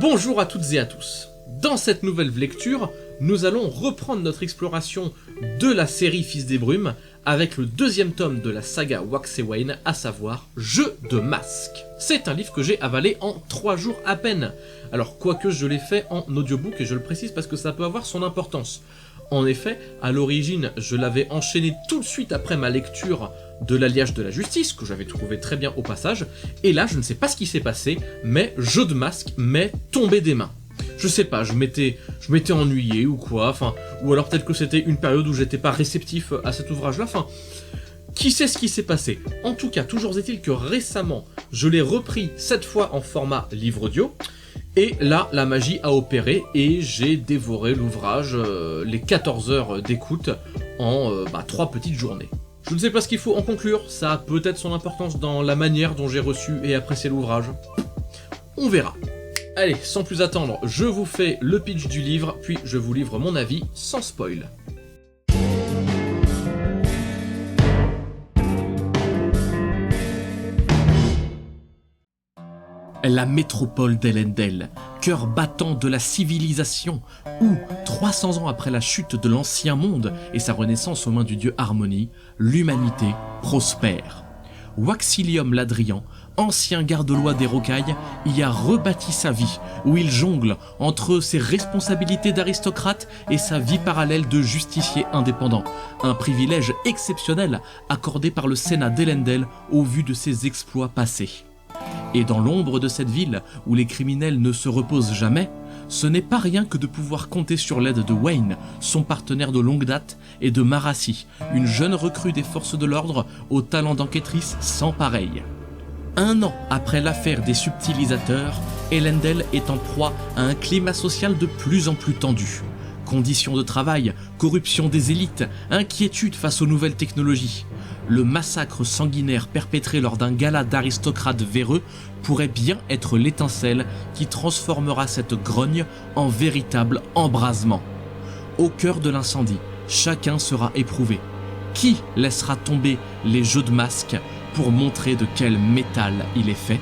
Bonjour à toutes et à tous. Dans cette nouvelle lecture, nous allons reprendre notre exploration de la série Fils des Brumes avec le deuxième tome de la saga Wax et Wayne, à savoir Jeu de masques. C'est un livre que j'ai avalé en 3 jours à peine. Alors quoique je l'ai fait en audiobook et je le précise parce que ça peut avoir son importance. En effet, à l'origine, je l'avais enchaîné tout de suite après ma lecture de l'Alliage de la Justice, que j'avais trouvé très bien au passage, et là, je ne sais pas ce qui s'est passé, mais Jeu de masques m'est tombé des mains. Je sais pas, je m'étais ennuyé ou quoi, ou alors peut-être que c'était une période où j'étais pas réceptif à cet ouvrage-là, qui sait ce qui s'est passé. En tout cas, toujours est-il que récemment, je l'ai repris cette fois en format livre audio, et là, la magie a opéré et j'ai dévoré l'ouvrage, les 14 heures d'écoute en 3 petites journées. Je ne sais pas ce qu'il faut en conclure, ça a peut-être son importance dans la manière dont j'ai reçu et apprécié l'ouvrage. On verra. Allez, sans plus attendre, je vous fais le pitch du livre, puis je vous livre mon avis sans spoil. La métropole d'Elendel, cœur battant de la civilisation, où, 300 ans après la chute de l'ancien monde et sa renaissance aux mains du dieu Harmonie, l'humanité prospère. Waxilium Ladrian, ancien garde-loi des rocailles, y a rebâti sa vie, où il jongle entre ses responsabilités d'aristocrate et sa vie parallèle de justicier indépendant, un privilège exceptionnel accordé par le Sénat d'Elendel au vu de ses exploits passés. Et dans l'ombre de cette ville, où les criminels ne se reposent jamais, ce n'est pas rien que de pouvoir compter sur l'aide de Wayne, son partenaire de longue date, et de Marassi, une jeune recrue des forces de l'ordre au talent d'enquêtrice sans pareil. 1 an après l'affaire des subtilisateurs, Elendel est en proie à un climat social de plus en plus tendu. Conditions de travail, corruption des élites, inquiétude face aux nouvelles technologies. Le massacre sanguinaire perpétré lors d'un gala d'aristocrates véreux pourrait bien être l'étincelle qui transformera cette grogne en véritable embrasement. Au cœur de l'incendie, chacun sera éprouvé. Qui laissera tomber les jeux de masques pour montrer de quel métal il est fait ?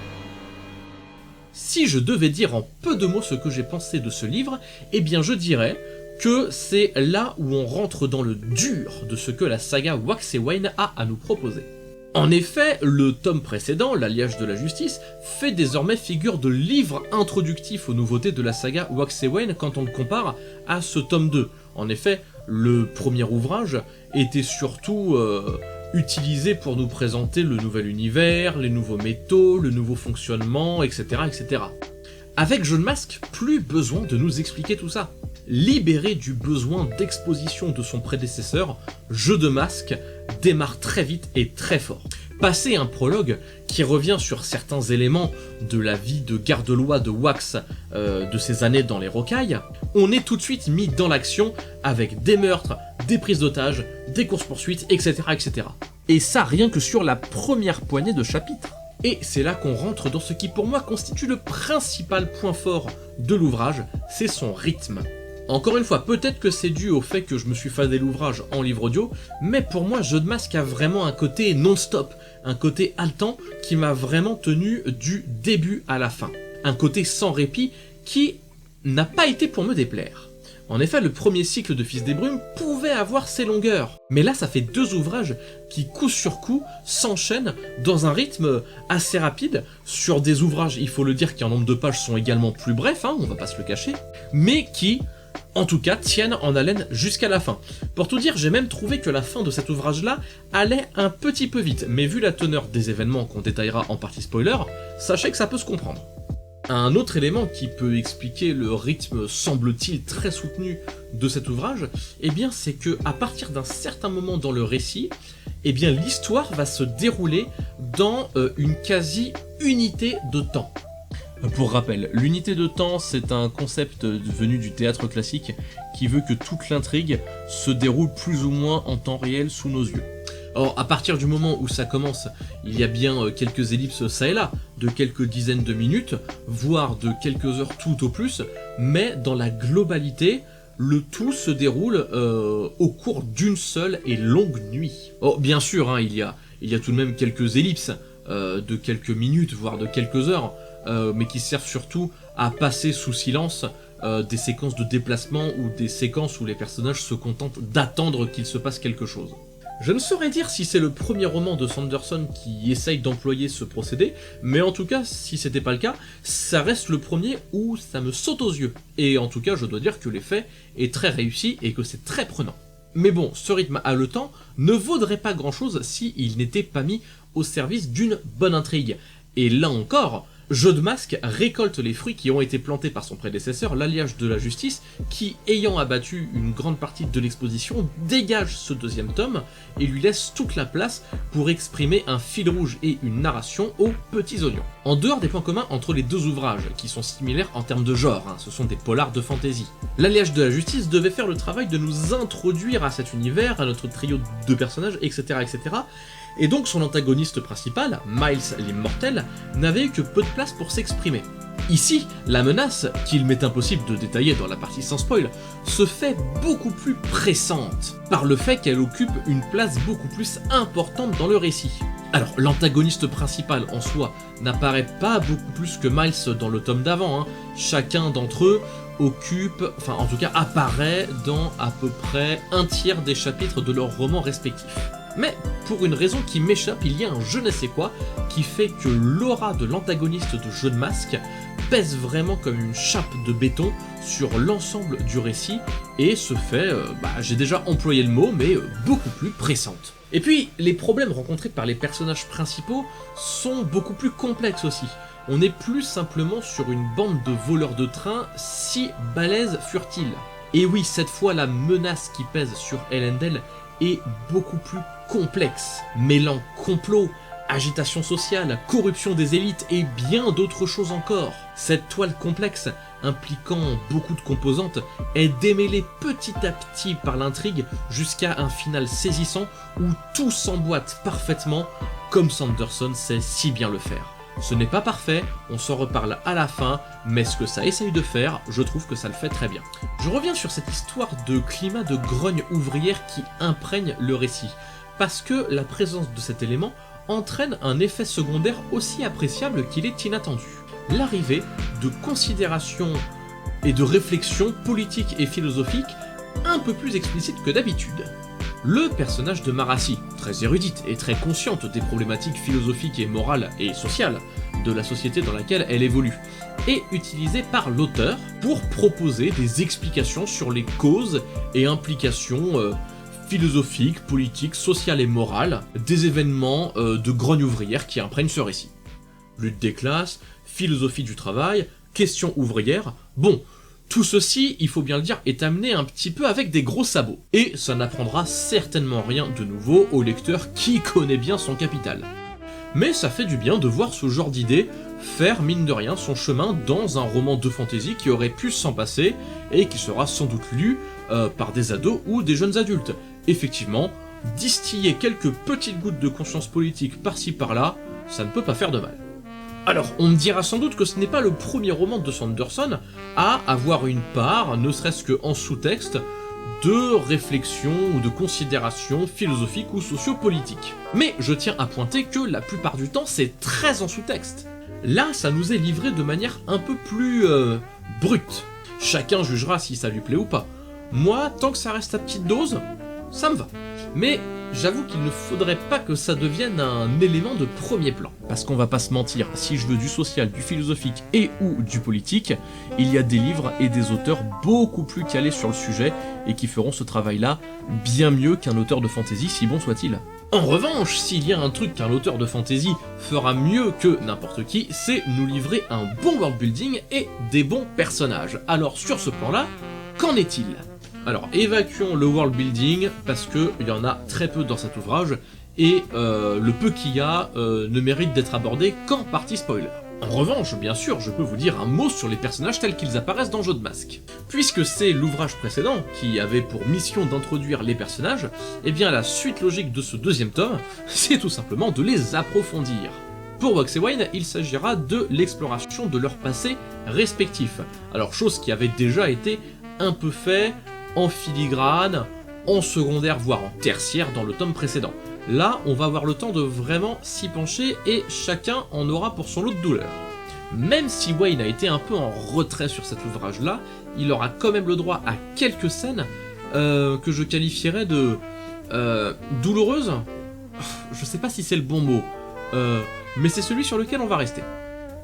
Si je devais dire en peu de mots ce que j'ai pensé de ce livre, eh bien je dirais que c'est là où on rentre dans le dur de ce que la saga Wax et Wayne a à nous proposer. En effet, le tome précédent, l'Alliage de la Justice, fait désormais figure de livre introductif aux nouveautés de la saga Wax et Wayne quand on le compare à ce tome 2. En effet, le premier ouvrage était surtout utilisé pour nous présenter le nouvel univers, les nouveaux métaux, le nouveau fonctionnement, etc. etc. Avec Jeu de masques, plus besoin de nous expliquer tout ça. Libéré du besoin d'exposition de son prédécesseur, Jeu de masques démarre très vite et très fort. Passé un prologue qui revient sur certains éléments de la vie de garde-loi de Wax de ses années dans les rocailles, on est tout de suite mis dans l'action avec des meurtres, des prises d'otages, des courses-poursuites, etc., etc. Et ça rien que sur la première poignée de chapitres. Et c'est là qu'on rentre dans ce qui pour moi constitue le principal point fort de l'ouvrage, c'est son rythme. Encore une fois, peut-être que c'est dû au fait que je me suis fadé l'ouvrage en livre audio, mais pour moi, Jeu de masques a vraiment un côté non-stop, un côté haletant qui m'a vraiment tenu du début à la fin. Un côté sans répit qui n'a pas été pour me déplaire. En effet, le premier cycle de Fils des Brumes pouvait avoir ses longueurs, mais là ça fait 2 ouvrages qui coup sur coup s'enchaînent dans un rythme assez rapide, sur des ouvrages, il faut le dire, qui en nombre de pages sont également plus brefs, on va pas se le cacher, mais qui, en tout cas, tiennent en haleine jusqu'à la fin. Pour tout dire, j'ai même trouvé que la fin de cet ouvrage-là allait un petit peu vite, mais vu la teneur des événements qu'on détaillera en partie spoiler, sachez que ça peut se comprendre. Un autre élément qui peut expliquer le rythme, semble-t-il, très soutenu de cet ouvrage, eh bien c'est que à partir d'un certain moment dans le récit, eh bien l'histoire va se dérouler dans une quasi-unité de temps. Pour rappel, l'unité de temps, c'est un concept venu du théâtre classique qui veut que toute l'intrigue se déroule plus ou moins en temps réel sous nos yeux. Or, à partir du moment où ça commence, il y a bien quelques ellipses ça et là, de quelques dizaines de minutes, voire de quelques heures tout au plus, mais dans la globalité, le tout se déroule au cours d'une seule et longue nuit. Oh, bien sûr, il y a tout de même quelques ellipses de quelques minutes, voire de quelques heures, mais qui servent surtout à passer sous silence des séquences de déplacement ou des séquences où les personnages se contentent d'attendre qu'il se passe quelque chose. Je ne saurais dire si c'est le premier roman de Sanderson qui essaye d'employer ce procédé, mais en tout cas, si c'était pas le cas, ça reste le premier où ça me saute aux yeux. Et en tout cas, je dois dire que l'effet est très réussi et que c'est très prenant. Mais bon, ce rythme haletant ne vaudrait pas grand chose s'il n'était pas mis au service d'une bonne intrigue. Et là encore, Jeu de Masques récolte les fruits qui ont été plantés par son prédécesseur, l'Alliage de la Justice, qui, ayant abattu une grande partie de l'exposition, dégage ce deuxième tome et lui laisse toute la place pour exprimer un fil rouge et une narration aux petits oignons. En dehors des points communs entre les deux ouvrages, qui sont similaires en termes de genre, ce sont des polars de fantasy, l'Alliage de la Justice devait faire le travail de nous introduire à cet univers, à notre trio de personnages, etc. etc. Et donc son antagoniste principal, Miles l'Immortel, n'avait eu que peu de place pour s'exprimer. Ici, la menace, qu'il m'est impossible de détailler dans la partie sans spoil, se fait beaucoup plus pressante, par le fait qu'elle occupe une place beaucoup plus importante dans le récit. Alors, l'antagoniste principal en soi n'apparaît pas beaucoup plus que Miles dans le tome d'avant, Chacun d'entre eux apparaît dans à peu près un tiers des chapitres de leurs romans respectifs. Mais, pour une raison qui m'échappe, il y a un je ne sais quoi qui fait que l'aura de l'antagoniste de Jeu de Masques pèse vraiment comme une chape de béton sur l'ensemble du récit et se fait, j'ai déjà employé le mot, mais beaucoup plus pressante. Et puis, les problèmes rencontrés par les personnages principaux sont beaucoup plus complexes aussi. On n'est plus simplement sur une bande de voleurs de train, si balèzes furent-ils. Et oui, cette fois, la menace qui pèse sur Elendel est beaucoup plus complexe, mêlant complot, agitation sociale, corruption des élites et bien d'autres choses encore. Cette toile complexe, impliquant beaucoup de composantes, est démêlée petit à petit par l'intrigue jusqu'à un final saisissant où tout s'emboîte parfaitement comme Sanderson sait si bien le faire. Ce n'est pas parfait, on s'en reparle à la fin, mais ce que ça essaye de faire, je trouve que ça le fait très bien. Je reviens sur cette histoire de climat de grogne ouvrière qui imprègne le récit, parce que la présence de cet élément entraîne un effet secondaire aussi appréciable qu'il est inattendu. L'arrivée de considérations et de réflexions politiques et philosophiques un peu plus explicites que d'habitude. Le personnage de Marasi, très érudite et très consciente des problématiques philosophiques et morales et sociales de la société dans laquelle elle évolue, est utilisé par l'auteur pour proposer des explications sur les causes et implications philosophiques, politiques, sociales et morales des événements de grogne ouvrière qui imprègnent ce récit. Lutte des classes, philosophie du travail, questions ouvrières, bon, tout ceci, il faut bien le dire, est amené un petit peu avec des gros sabots. Et ça n'apprendra certainement rien de nouveau au lecteur qui connaît bien son Capital. Mais ça fait du bien de voir ce genre d'idée faire, mine de rien, son chemin dans un roman de fantasy qui aurait pu s'en passer et qui sera sans doute lu par des ados ou des jeunes adultes. Effectivement, distiller quelques petites gouttes de conscience politique par-ci par-là, ça ne peut pas faire de mal. Alors, on me dira sans doute que ce n'est pas le premier roman de Sanderson à avoir une part, ne serait-ce qu'en sous-texte, de réflexion ou de considération philosophique ou sociopolitique. Mais je tiens à pointer que la plupart du temps, c'est très en sous-texte. Là, ça nous est livré de manière un peu plus brute. Chacun jugera si ça lui plaît ou pas. Moi, tant que ça reste à petite dose, ça me va. Mais j'avoue qu'il ne faudrait pas que ça devienne un élément de premier plan. Parce qu'on va pas se mentir, si je veux du social, du philosophique et ou du politique, il y a des livres et des auteurs beaucoup plus calés sur le sujet et qui feront ce travail-là bien mieux qu'un auteur de fantasy, si bon soit-il. En revanche, s'il y a un truc qu'un auteur de fantasy fera mieux que n'importe qui, c'est nous livrer un bon world building et des bons personnages. Alors sur ce plan-là, qu'en est-il ? Alors, évacuons le world building, parce qu'il y en a très peu dans cet ouvrage, et le peu qu'il y a ne mérite d'être abordé qu'en partie spoiler. En revanche, bien sûr, je peux vous dire un mot sur les personnages tels qu'ils apparaissent dans Jeu de Masques. Puisque c'est l'ouvrage précédent qui avait pour mission d'introduire les personnages, eh bien la suite logique de ce deuxième tome, c'est tout simplement de les approfondir. Pour Wax et Wayne, il s'agira de l'exploration de leur passé respectif. Alors, chose qui avait déjà été un peu fait en filigrane, en secondaire, voire en tertiaire dans le tome précédent. Là, on va avoir le temps de vraiment s'y pencher et chacun en aura pour son lot de douleur. Même si Wayne a été un peu en retrait sur cet ouvrage-là, il aura quand même le droit à quelques scènes que je qualifierais de douloureuses. Je sais pas si c'est le bon mot, mais c'est celui sur lequel on va rester.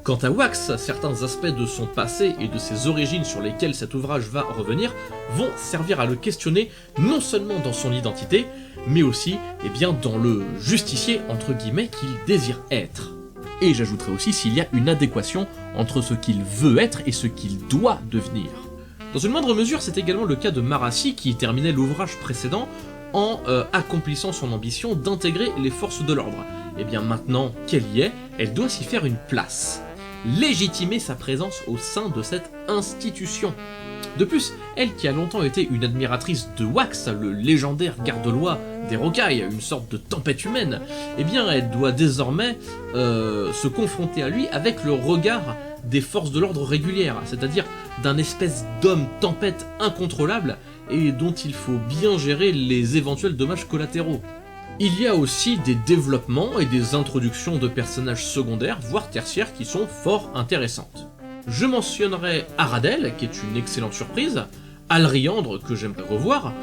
Quant à Wax, certains aspects de son passé et de ses origines sur lesquels cet ouvrage va revenir vont servir à le questionner non seulement dans son identité, mais aussi dans le justicier entre guillemets qu'il désire être. Et j'ajouterai aussi s'il y a une adéquation entre ce qu'il veut être et ce qu'il doit devenir. Dans une moindre mesure, c'est également le cas de Marassi qui terminait l'ouvrage précédent en accomplissant son ambition d'intégrer les forces de l'ordre. Et bien maintenant qu'elle y est, elle doit s'y faire une place. Légitimer sa présence au sein de cette institution. De plus, elle qui a longtemps été une admiratrice de Wax, le légendaire garde-loi des rocailles, une sorte de tempête humaine, elle doit désormais se confronter à lui avec le regard des forces de l'ordre régulières, c'est-à-dire d'un espèce d'homme tempête incontrôlable et dont il faut bien gérer les éventuels dommages collatéraux. Il y a aussi des développements et des introductions de personnages secondaires, voire tertiaires, qui sont fort intéressantes. Je mentionnerai Aradel, qui est une excellente surprise, Alriandre, que j'aimerais revoir,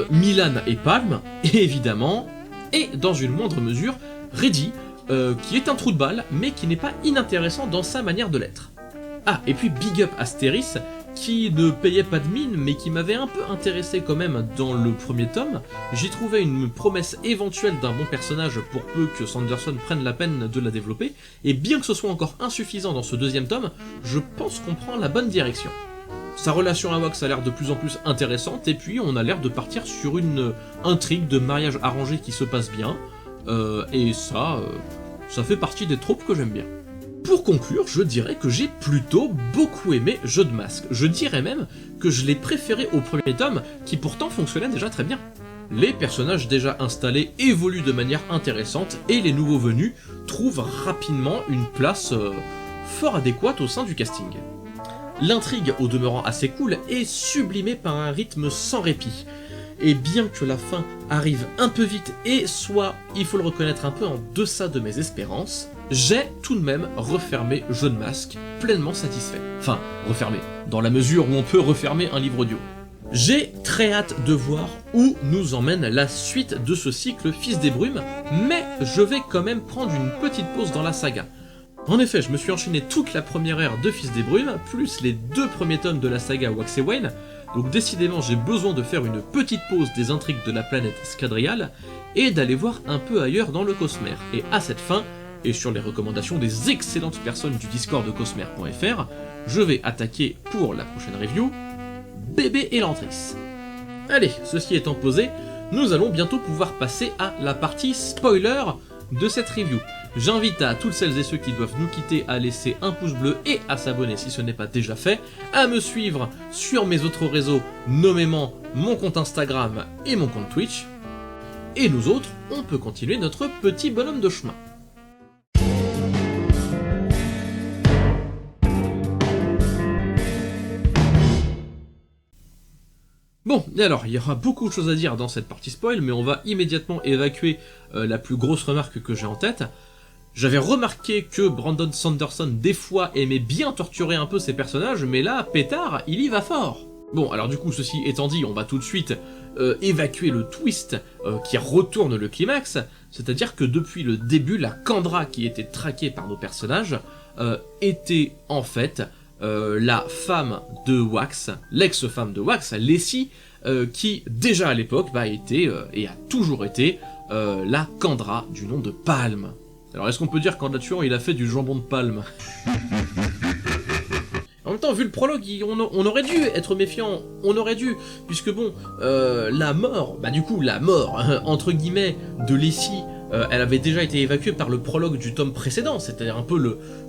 Milan et Palm, et évidemment, et dans une moindre mesure, Reddy, qui est un trou de balle, mais qui n'est pas inintéressant dans sa manière de l'être. Ah, et puis Big Up Astéris, qui ne payait pas de mine, mais qui m'avait un peu intéressé quand même dans le premier tome. J'y trouvais une promesse éventuelle d'un bon personnage pour peu que Sanderson prenne la peine de la développer, et bien que ce soit encore insuffisant dans ce deuxième tome, je pense qu'on prend la bonne direction. Sa relation à Wax a l'air de plus en plus intéressante, et puis on a l'air de partir sur une intrigue de mariage arrangé qui se passe bien, et ça fait partie des tropes que j'aime bien. Pour conclure, je dirais que j'ai plutôt beaucoup aimé Jeu de Masques. Je dirais même que je l'ai préféré au premier tome, qui pourtant fonctionnait déjà très bien. Les personnages déjà installés évoluent de manière intéressante, et les nouveaux venus trouvent rapidement une place fort adéquate au sein du casting. L'intrigue, au demeurant assez cool, est sublimée par un rythme sans répit. Et bien que la fin arrive un peu vite et soit, il faut le reconnaître, un peu en deçà de mes espérances, j'ai tout de même refermé Jeu de Masques, pleinement satisfait. Enfin, refermé, dans la mesure où on peut refermer un livre audio. J'ai très hâte de voir où nous emmène la suite de ce cycle Fils des Brumes, mais je vais quand même prendre une petite pause dans la saga. En effet, je me suis enchaîné toute la première ère de Fils des Brumes, plus les 2 premiers tomes de la saga Wax et Wayne, donc décidément j'ai besoin de faire une petite pause des intrigues de la planète Scadrial, et d'aller voir un peu ailleurs dans le Cosmère. Et à cette fin, et sur les recommandations des excellentes personnes du Discord de cosmere.fr, je vais attaquer pour la prochaine review Bébé Elantris. Allez, ceci étant posé, nous allons bientôt pouvoir passer à la partie spoiler de cette review. J'invite à toutes celles et ceux qui doivent nous quitter à laisser un pouce bleu et à s'abonner si ce n'est pas déjà fait, à me suivre sur mes autres réseaux, nommément mon compte Instagram et mon compte Twitch. Et nous autres, on peut continuer notre petit bonhomme de chemin. Bon, et alors, il y aura beaucoup de choses à dire dans cette partie spoil, mais on va immédiatement évacuer la plus grosse remarque que j'ai en tête. J'avais remarqué que Brandon Sanderson, des fois, aimait bien torturer un peu ses personnages, mais là, pétard, il y va fort. Bon, alors du coup, ceci étant dit, on va tout de suite évacuer le twist qui retourne le climax, c'est-à-dire que depuis le début, la Kandra qui était traquée par nos personnages était en fait la femme de Wax, l'ex-femme de Wax, Lessie, qui déjà à l'époque était et a toujours été la Kandra du nom de Palm. Alors est-ce qu'on peut dire qu'en la tuant il a fait du jambon de Palm? En même temps, vu le prologue, on aurait dû être méfiant, on aurait dû, puisque bon, la mort, la mort, entre guillemets, de Lessie, elle avait déjà été évacuée par le prologue du tome précédent, c'est-à-dire un peu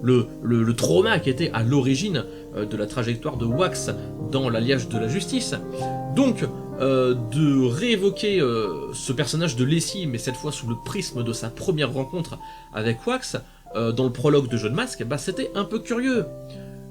le trauma qui était à l'origine de la trajectoire de Wax dans l'alliage de la justice. Donc, de réévoquer ce personnage de Lessie, mais cette fois sous le prisme de sa première rencontre avec Wax, dans le prologue de Jeu de Masques, c'était un peu curieux.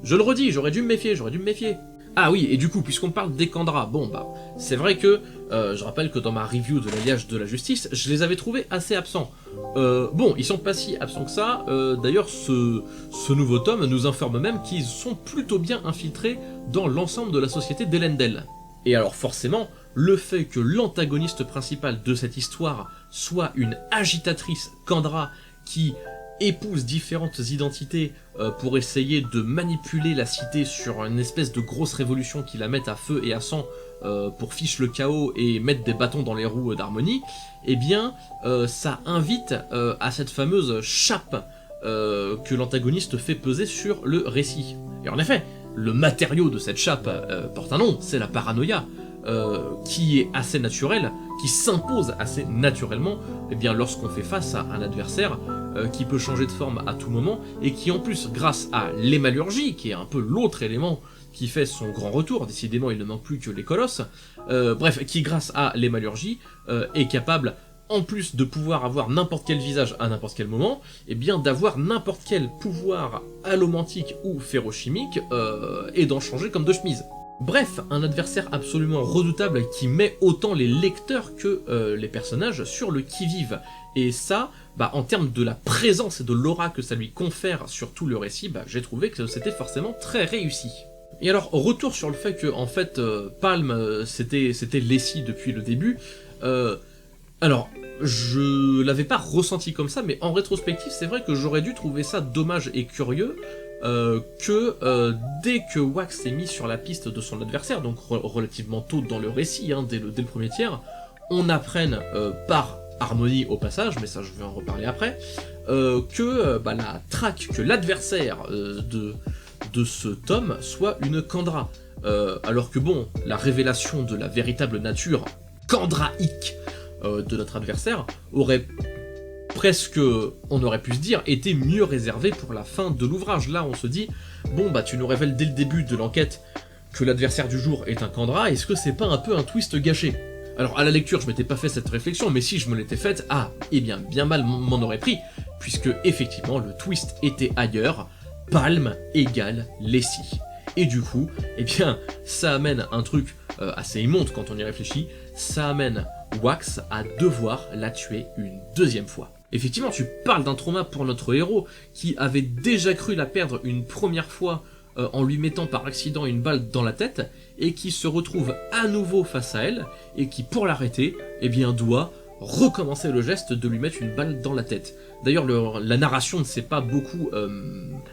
Je le redis, j'aurais dû me méfier. Ah oui, et du coup, puisqu'on parle des Kandra, bon bah, c'est vrai que, je rappelle que dans ma review de l'alliage de la justice, je les avais trouvés assez absents. Bon, ils sont pas si absents que ça, d'ailleurs ce nouveau tome nous informe même qu'ils sont plutôt bien infiltrés dans l'ensemble de la société d'Elendel. Et alors forcément, le fait que l'antagoniste principal de cette histoire soit une agitatrice Kandra qui épouse différentes identités pour essayer de manipuler la cité sur une espèce de grosse révolution qui la mette à feu et à sang pour fiche le chaos et mettre des bâtons dans les roues d'Harmonie, eh bien ça invite à cette fameuse chape que l'antagoniste fait peser sur le récit. Et en effet, le matériau de cette chape porte un nom, c'est la paranoïa, qui est assez naturelle, qui s'impose assez naturellement eh bien, lorsqu'on fait face à un adversaire qui peut changer de forme à tout moment, et qui en plus, grâce à l'émalurgie, qui est un peu l'autre élément qui fait son grand retour, décidément il ne manque plus que les colosses, bref, qui grâce à l'émalurgie est capable, en plus de pouvoir avoir n'importe quel visage à n'importe quel moment, et bien d'avoir n'importe quel pouvoir allomantique ou ferrochimique, et d'en changer comme de chemise. Bref, un adversaire absolument redoutable qui met autant les lecteurs que les personnages sur le qui-vive. Et ça, bah, en termes de la présence et de l'aura que ça lui confère sur tout le récit, bah, j'ai trouvé que c'était forcément très réussi. Et alors, retour sur le fait que, en fait, Palm, c'était Lessie depuis le début. Alors, je l'avais pas ressenti comme ça, mais en rétrospective, c'est vrai que j'aurais dû trouver ça dommage et curieux, dès que Wax est mis sur la piste de son adversaire, donc relativement tôt dans le récit, hein, dès le premier tiers, on apprenne par Harmonie au passage, mais ça je vais en reparler après, que la traque, que l'adversaire de ce tome soit une Kandra. Alors que bon, la révélation de la véritable nature kandraique de notre adversaire aurait presque, on aurait pu se dire, été mieux réservé pour la fin de l'ouvrage. Là on se dit, bon bah tu nous révèles dès le début de l'enquête que l'adversaire du jour est un Kandra, est-ce que c'est pas un peu un twist gâché? Alors à la lecture je m'étais pas fait cette réflexion, mais si je me l'étais faite, eh bien bien mal m'en aurait pris, puisque effectivement le twist était ailleurs, Palm égale Lessie. Et du coup, eh bien ça amène un truc assez immonde quand on y réfléchit, ça amène Wax à devoir la tuer une deuxième fois. Effectivement, tu parles d'un trauma pour notre héros, qui avait déjà cru la perdre une première fois en lui mettant par accident une balle dans la tête, et qui se retrouve à nouveau face à elle, et qui, pour l'arrêter, eh bien, doit recommencer le geste de lui mettre une balle dans la tête. D'ailleurs, la narration ne s'est pas beaucoup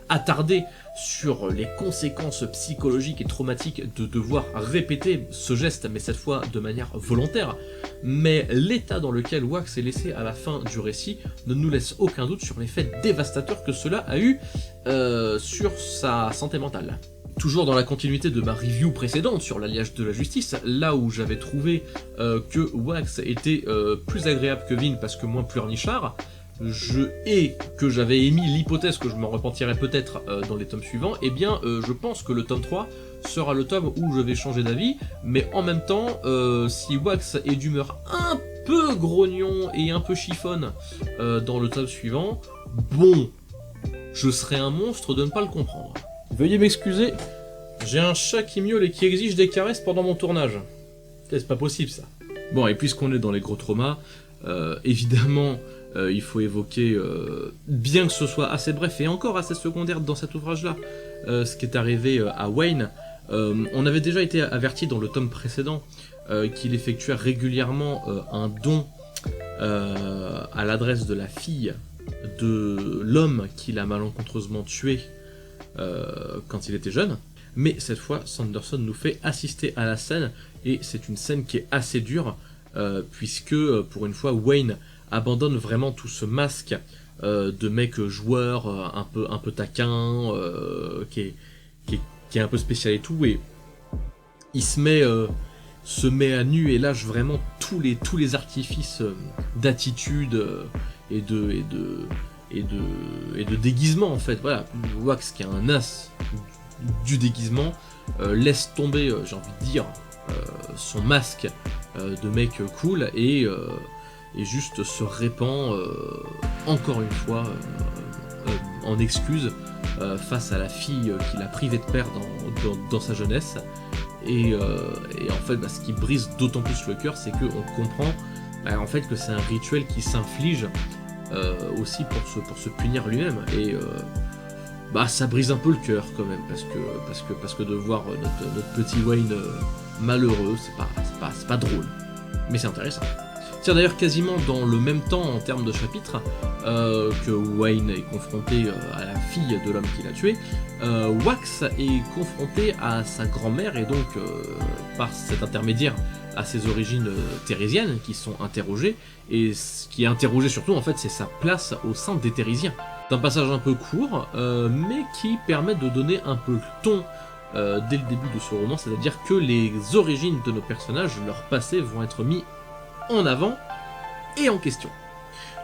attardée sur les conséquences psychologiques et traumatiques de devoir répéter ce geste, mais cette fois de manière volontaire. Mais l'état dans lequel Wax est laissé à la fin du récit ne nous laisse aucun doute sur l'effet dévastateur que cela a eu sur sa santé mentale. Toujours dans la continuité de ma review précédente sur l'alliage de la justice, là où j'avais trouvé que Wax était plus agréable que Vin parce que moins pleurnichard, et que j'avais émis l'hypothèse que je m'en repentirais peut-être dans les tomes suivants, eh bien je pense que le tome 3 sera le tome où je vais changer d'avis, mais en même temps, si Wax est d'humeur un peu grognon et un peu chiffonne dans le tome suivant, bon, je serais un monstre de ne pas le comprendre. Veuillez m'excuser, j'ai un chat qui miaule et qui exige des caresses pendant mon tournage. C'est pas possible ça. Bon, et puisqu'on est dans les gros traumas, évidemment, il faut évoquer, bien que ce soit assez bref et encore assez secondaire dans cet ouvrage-là, ce qui est arrivé à Wayne. On avait déjà été averti dans le tome précédent qu'il effectuait régulièrement un don à l'adresse de la fille de l'homme qu'il a malencontreusement tué quand il était jeune, mais cette fois Sanderson nous fait assister à la scène, et c'est une scène qui est assez dure, puisque pour une fois Wayne abandonne vraiment tout ce masque de mec joueur un peu taquin, qui est un peu spécial et tout, et il se met à nu et lâche vraiment tous les artifices d'attitude et de déguisement en fait. Voilà, Wax qui est un as du déguisement laisse tomber, j'ai envie de dire, son masque de mec cool et juste se répand encore une fois en excuses face à la fille qu'il a privé de père dans sa jeunesse. Et en fait, ce qui brise d'autant plus le cœur, c'est qu'on comprend en fait que c'est un rituel qui s'inflige aussi pour se punir lui-même. Et ça brise un peu le cœur quand même, parce que de voir notre petit Wayne malheureux, c'est pas drôle. Mais c'est intéressant. Tiens, d'ailleurs, quasiment dans le même temps en termes de chapitre que Wayne est confronté à la fille de l'homme qui l'a tué, Wax est confronté à sa grand-mère et donc par cet intermédiaire à ses origines thérésiennes qui sont interrogées, et ce qui est interrogé surtout en fait c'est sa place au sein des Thérésiens. C'est un passage un peu court mais qui permet de donner un peu le ton dès le début de ce roman, c'est-à-dire que les origines de nos personnages, leur passé vont être mis en avant et en question.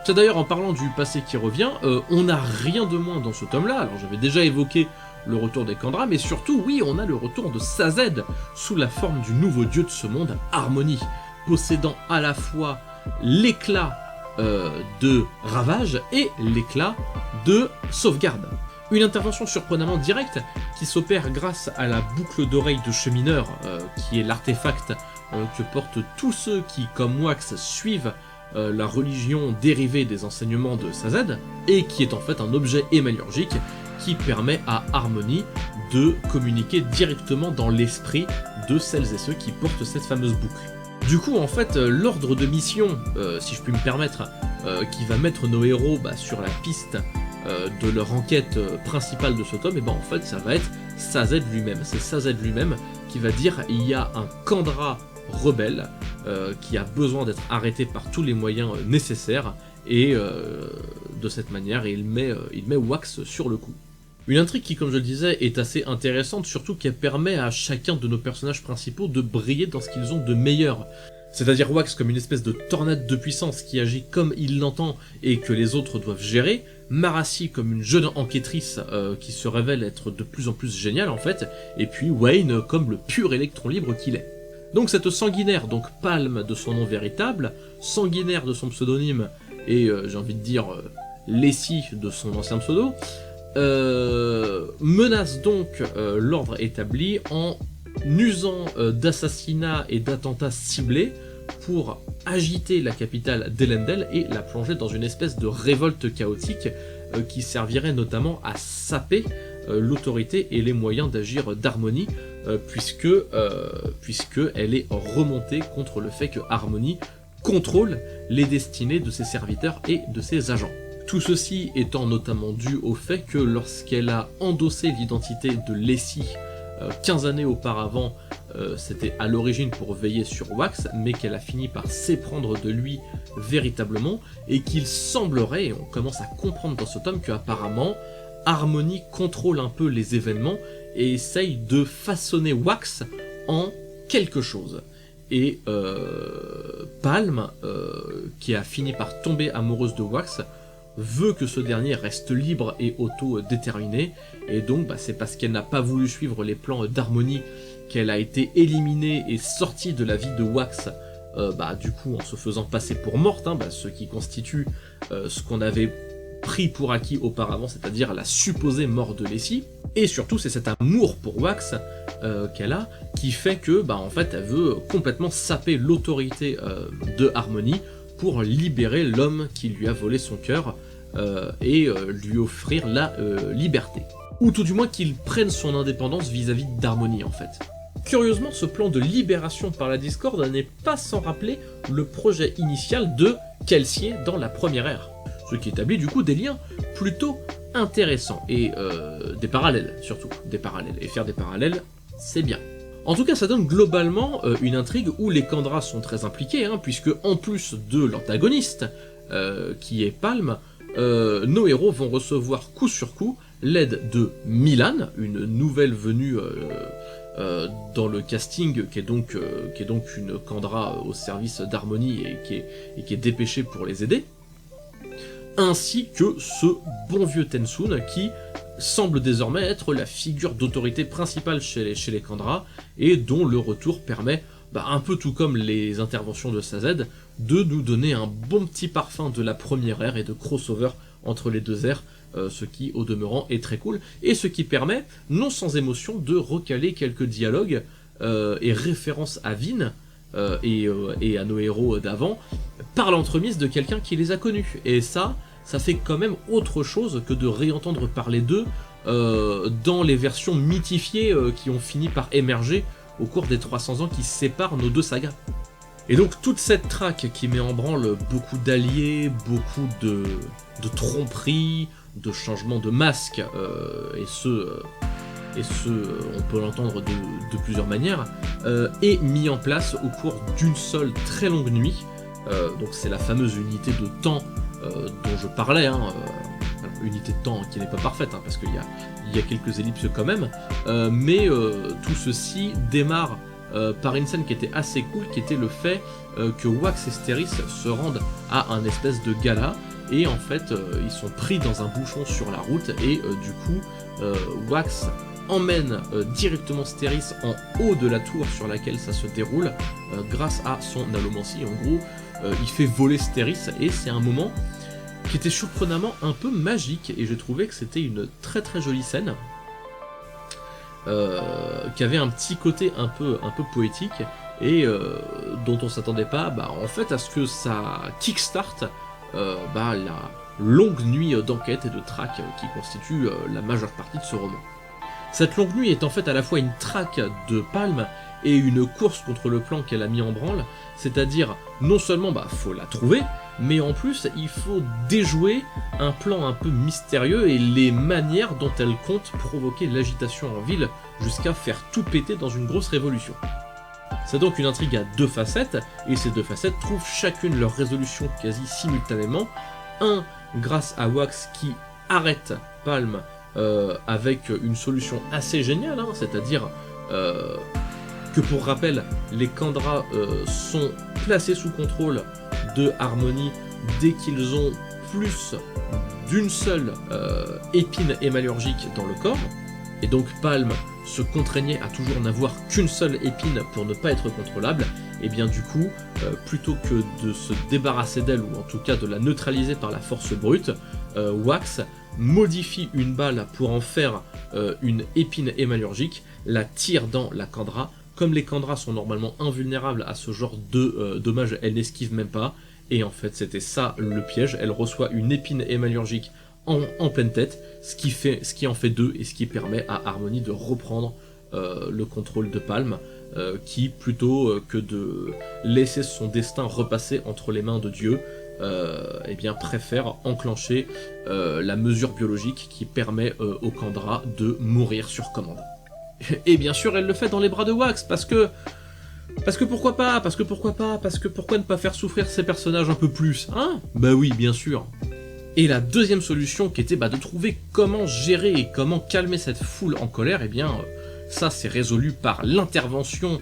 C'est d'ailleurs en parlant du passé qui revient, on n'a rien de moins dans ce tome-là. Alors j'avais déjà évoqué le retour des Kandra, mais surtout, oui, on a le retour de Sazed, sous la forme du nouveau dieu de ce monde, Harmonie, possédant à la fois l'éclat de ravage et l'éclat de sauvegarde. Une intervention surprenamment directe qui s'opère grâce à la boucle d'oreille de chemineur, qui est l'artefact que portent tous ceux qui, comme Wax, suivent la religion dérivée des enseignements de Sazed, et qui est en fait un objet hémalurgique qui permet à Harmonie de communiquer directement dans l'esprit de celles et ceux qui portent cette fameuse boucle. Du coup, en fait, l'ordre de mission, si je puis me permettre, qui va mettre nos héros sur la piste de leur enquête principale de ce tome, et en fait, ça va être Sazed lui-même. C'est Sazed lui-même qui va dire il y a un Kandra rebelle qui a besoin d'être arrêté par tous les moyens nécessaires, et de cette manière il met Wax sur le coup. Une intrigue qui, comme je le disais, est assez intéressante, surtout qu'elle permet à chacun de nos personnages principaux de briller dans ce qu'ils ont de meilleur. C'est-à-dire Wax comme une espèce de tornade de puissance qui agit comme il l'entend et que les autres doivent gérer, Marassi comme une jeune enquêtrice qui se révèle être de plus en plus géniale en fait, et puis Wayne comme le pur électron libre qu'il est. Donc cette sanguinaire, donc Palme de son nom véritable, sanguinaire de son pseudonyme, et j'ai envie de dire Lessie de son ancien pseudo, menace donc l'ordre établi en usant d'assassinats et d'attentats ciblés pour agiter la capitale d'Elendel et la plonger dans une espèce de révolte chaotique qui servirait notamment à saper l'autorité et les moyens d'agir d'Harmonie, puisque elle est remontée contre le fait que Harmonie contrôle les destinées de ses serviteurs et de ses agents. Tout ceci étant notamment dû au fait que lorsqu'elle a endossé l'identité de Lessie 15 années auparavant, c'était à l'origine pour veiller sur Wax, mais qu'elle a fini par s'éprendre de lui véritablement, et qu'il semblerait, et on commence à comprendre dans ce tome, qu'apparemment Harmonie contrôle un peu les événements et essaye de façonner Wax en quelque chose. Et Palme, qui a fini par tomber amoureuse de Wax, veut que ce dernier reste libre et auto-déterminé, et donc c'est parce qu'elle n'a pas voulu suivre les plans d'Harmonie qu'elle a été éliminée et sortie de la vie de Wax, du coup en se faisant passer pour morte, ce qui constitue ce qu'on avait pris pour acquis auparavant, c'est-à-dire la supposée mort de Lessie. Et surtout c'est cet amour pour Wax qu'elle a, qui fait que en fait elle veut complètement saper l'autorité de Harmonie pour libérer l'homme qui lui a volé son cœur et lui offrir la liberté. Ou tout du moins qu'il prenne son indépendance vis-à-vis d'Harmonie en fait. Curieusement, ce plan de libération par la discorde n'est pas sans rappeler le projet initial de Kelsier dans la première ère, ce qui établit du coup des liens plutôt intéressants, et des parallèles surtout, des parallèles, et faire des parallèles, c'est bien. En tout cas, ça donne globalement une intrigue où les Kandra sont très impliqués, puisque en plus de l'antagoniste, qui est Palme, nos héros vont recevoir coup sur coup l'aide de Milan, une nouvelle venue dans le casting, qui est donc une Kandra au service d'Harmonie et qui est dépêchée pour les aider, ainsi que ce bon vieux Tensoon qui semble désormais être la figure d'autorité principale chez les Kandra, et dont le retour permet, un peu tout comme les interventions de Sazed, de nous donner un bon petit parfum de la première ère et de crossover entre les deux ères, ce qui au demeurant est très cool, et ce qui permet, non sans émotion, de recaler quelques dialogues et références à Vin et à nos héros d'avant, par l'entremise de quelqu'un qui les a connus. Et ça fait quand même autre chose que de réentendre parler d'eux dans les versions mythifiées qui ont fini par émerger au cours des 300 ans qui séparent nos deux sagas. Et donc toute cette traque qui met en branle beaucoup d'alliés, beaucoup de tromperies, de changements de masques, et ce on peut l'entendre de plusieurs manières, est mis en place au cours d'une seule très longue nuit. Donc c'est la fameuse unité de temps dont je parlais, alors, unité de temps qui n'est pas parfaite, parce qu'il y a quelques ellipses quand même, mais tout ceci démarre par une scène qui était assez cool, qui était le fait que Wax et Steris se rendent à un espèce de gala, et en fait ils sont pris dans un bouchon sur la route, et du coup Wax emmène directement Steris en haut de la tour sur laquelle ça se déroule, grâce à son allomancie. En gros, il fait voler Steris, et c'est un moment qui était surprenamment un peu magique, et j'ai trouvé que c'était une très très jolie scène, qui avait un petit côté un peu poétique, et dont on s'attendait pas en fait à ce que ça kickstart la longue nuit d'enquête et de traque qui constitue la majeure partie de ce roman. Cette longue nuit est en fait à la fois une traque de Palm et une course contre le plan qu'elle a mis en branle, c'est-à-dire non seulement faut la trouver, mais en plus il faut déjouer un plan un peu mystérieux et les manières dont elle compte provoquer l'agitation en ville jusqu'à faire tout péter dans une grosse révolution. C'est donc une intrigue à deux facettes, et ces deux facettes trouvent chacune leur résolution quasi simultanément, un grâce à Wax qui arrête Palm avec une solution assez géniale, c'est-à-dire que pour rappel, les Kandra sont placés sous contrôle de Harmony dès qu'ils ont plus d'une seule épine hémalurgique dans le corps, et donc Palm se contraignait à toujours n'avoir qu'une seule épine pour ne pas être contrôlable, et bien du coup, plutôt que de se débarrasser d'elle, ou en tout cas de la neutraliser par la force brute, Wax modifie une balle pour en faire une épine hémalurgique, la tire dans la Kandra. Comme les Kandra sont normalement invulnérables à ce genre de dommages, elle n'esquive même pas, et en fait c'était ça le piège, elle reçoit une épine hémalurgique en pleine tête, ce qui en fait deux, et ce qui permet à Harmony de reprendre le contrôle de Palm, qui plutôt que de laisser son destin repasser entre les mains de Dieu, préfère enclencher la mesure biologique qui permet aux Kandra de mourir sur commande. Et bien sûr, elle le fait dans les bras de Wax, parce que pourquoi pas, parce que pourquoi ne pas faire souffrir ces personnages un peu plus, hein? Bah oui, bien sûr. Et la deuxième solution, qui était de trouver comment gérer et comment calmer cette foule en colère, ça c'est résolu par l'intervention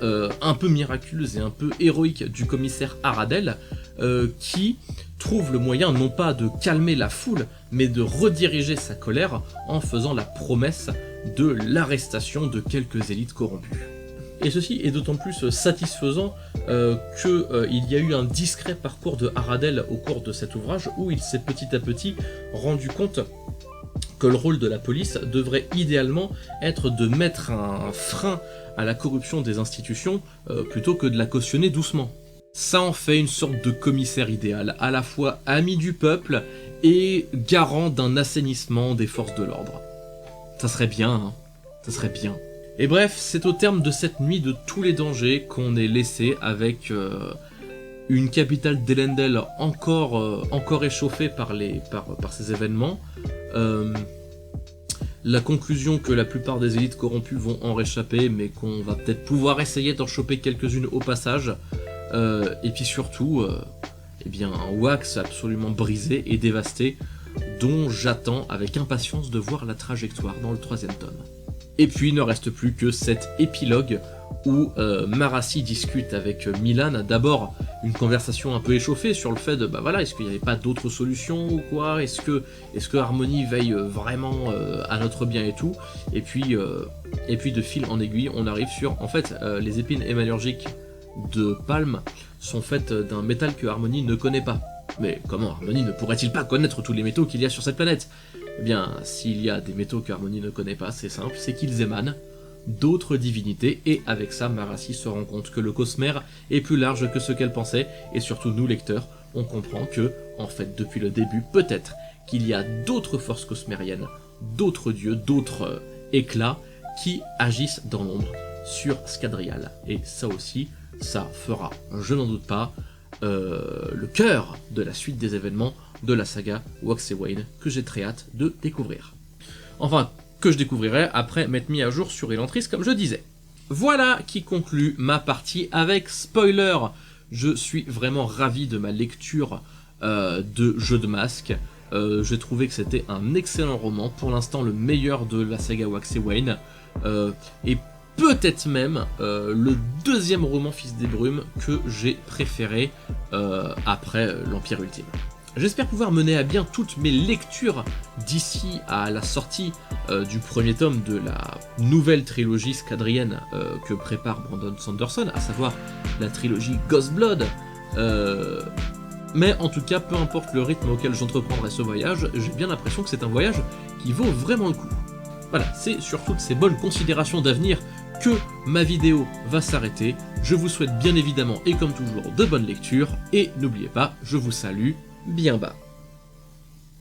un peu miraculeuse et un peu héroïque du commissaire Aradel, qui trouve le moyen non pas de calmer la foule, mais de rediriger sa colère en faisant la promesse de l'arrestation de quelques élites corrompues. Et ceci est d'autant plus satisfaisant qu'il y a eu un discret parcours de Aradel au cours de cet ouvrage, où il s'est petit à petit rendu compte que le rôle de la police devrait idéalement être de mettre un frein à la corruption des institutions plutôt que de la cautionner doucement. Ça en fait une sorte de commissaire idéal, à la fois ami du peuple et garant d'un assainissement des forces de l'ordre. Ça serait bien, hein, ça serait bien. Et bref, c'est au terme de cette nuit de tous les dangers qu'on est laissé avec une capitale d'Elendel encore échauffée par ces événements, la conclusion que la plupart des élites corrompues vont en réchapper, mais qu'on va peut-être pouvoir essayer d'en choper quelques-unes au passage, et puis surtout, un Wax absolument brisé et dévasté, dont j'attends avec impatience de voir la trajectoire dans le 3e tome. Et puis il ne reste plus que cet épilogue où Marassi discute avec Milan, d'abord une conversation un peu échauffée sur le fait de est-ce qu'il n'y avait pas d'autres solutions ou quoi, est-ce que Harmony veille vraiment à notre bien et tout, et puis de fil en aiguille on arrive sur, en fait, les épines hémalurgiques de Palm sont faites d'un métal que Harmony ne connaît pas. Mais comment Harmony ne pourrait-il pas connaître tous les métaux qu'il y a sur cette planète? Eh bien, s'il y a des métaux que Harmony ne connaît pas, c'est simple, c'est qu'ils émanent d'autres divinités, et avec ça, Marasi se rend compte que le cosmère est plus large que ce qu'elle pensait, et surtout nous, lecteurs, on comprend que, en fait, depuis le début, peut-être qu'il y a d'autres forces cosmériennes, d'autres dieux, d'autres éclats, qui agissent dans l'ombre sur Scadrial. Et ça aussi, ça fera, je n'en doute pas, le cœur de la suite des événements de la saga Wax et Wayne, que j'ai très hâte de découvrir. Enfin, que je découvrirai après m'être mis à jour sur Elantris, comme je disais. Voilà qui conclut ma partie avec spoiler. Je suis vraiment ravi de ma lecture de Jeu de Masques. J'ai trouvé que c'était un excellent roman, pour l'instant le meilleur de la saga Wax et Wayne, et peut-être même le deuxième roman Fils des Brumes que j'ai préféré après l'Empire Ultime. J'espère pouvoir mener à bien toutes mes lectures d'ici à la sortie du premier tome de la nouvelle trilogie scadrienne que prépare Brandon Sanderson, à savoir la trilogie Ghost Blood. Mais en tout cas, peu importe le rythme auquel j'entreprendrai ce voyage, j'ai bien l'impression que c'est un voyage qui vaut vraiment le coup. Voilà, c'est sur toutes ces bonnes considérations d'avenir que ma vidéo va s'arrêter. Je vous souhaite bien évidemment, et comme toujours, de bonnes lectures, et n'oubliez pas, je vous salue bien bas.